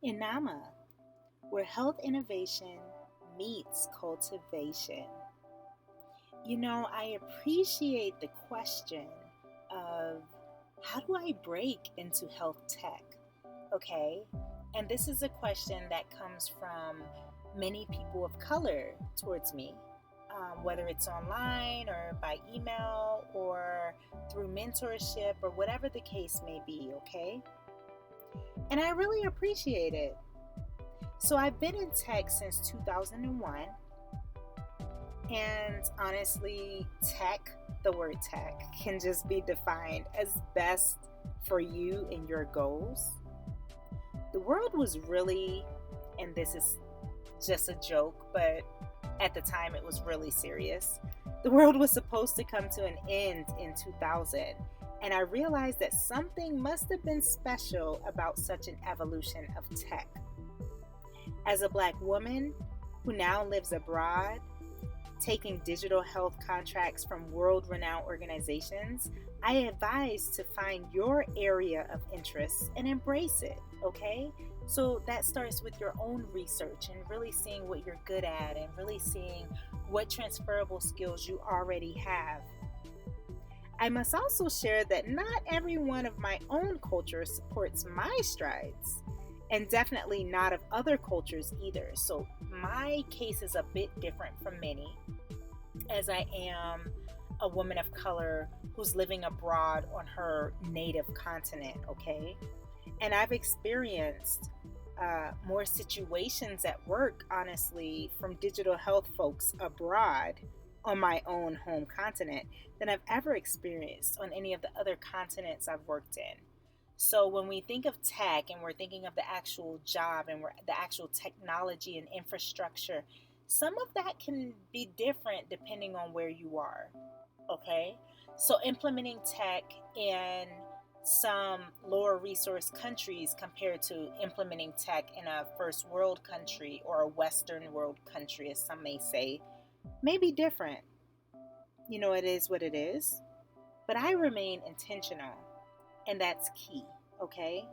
Inama, where health innovation meets cultivation. I appreciate the question of how do I break into health tech? Okay. And this is a question that comes from many people of color towards me, whether it's online or by email or through mentorship or whatever the case may be. Okay. And I really appreciate it. So I've been in tech since 2001. And honestly, the word tech, can just be defined as best for you and your goals. The world was really, and this is just a joke, but at the time it was really serious. The world was supposed to come to an end in 2000. And I realized that something must have been special about such an evolution of tech. As a Black woman who now lives abroad, taking digital health contracts from world-renowned organizations, I advise to find your area of interest and embrace it, okay? So that starts with your own research and really seeing what you're good at and really seeing what transferable skills you already have. I must also share that not every one of my own culture supports my strides, and definitely not of other cultures either. So my case is a bit different from many, as I am a woman of color who's living abroad on her native continent, okay? And I've experienced more situations at work, honestly, from digital health folks abroad on my own home continent than I've ever experienced on any of the other continents I've worked in. So when we think of tech and we're thinking of the actual job and the actual technology and infrastructure, some of that can be different depending on where you are. Okay? So implementing tech in some lower resource countries compared to implementing tech in a first world country or a Western world country, as some may say, may be different. It is what it is. But I remain intentional. And that's key, okay?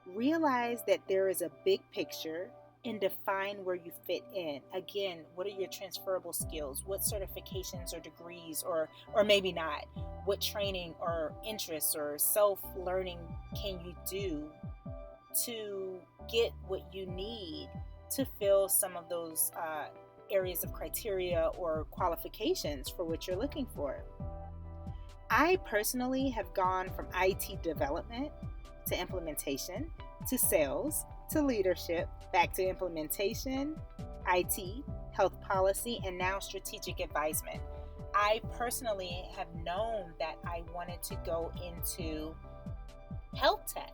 Realize that there is a big picture and define where you fit in. Again, what are your transferable skills? What certifications or degrees or maybe not? What training or interests or self-learning can you do to get what you need to fill some of those areas of criteria or qualifications for what you're looking for? I personally have gone from IT development to implementation to sales to leadership, back to implementation, IT, health policy, and now strategic advisement. I personally have known that I wanted to go into health tech.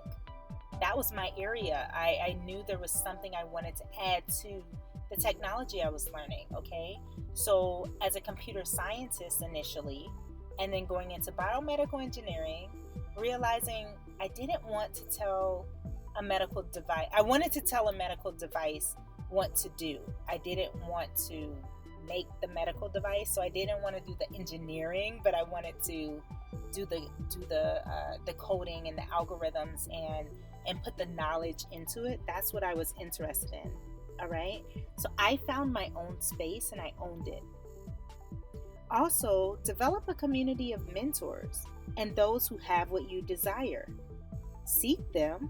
That was my area. I knew there was something I wanted to add to the technology I was learning, okay? So as a computer scientist initially, and then going into biomedical engineering, realizing I didn't want to tell a medical device, I wanted to tell a medical device what to do. I didn't want to make the medical device, so I didn't want to do the engineering, but I wanted to do the coding and the algorithms and put the knowledge into it. That's what I was interested in. All right. So I found my own space and I owned it. Also, develop a community of mentors and those who have what you desire. Seek them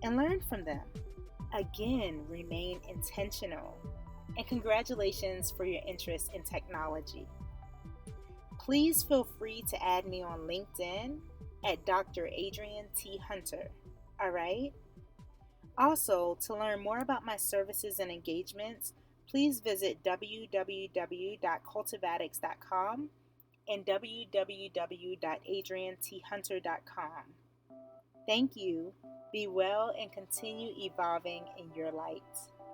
and learn from them. Again, remain intentional. And congratulations for your interest in technology. Please feel free to add me on LinkedIn at Dr. Adrian T. Hunter. All right? Also, to learn more about my services and engagements, please visit www.cultivatics.com and www.adrianthunter.com. Thank you. Be well and continue evolving in your light.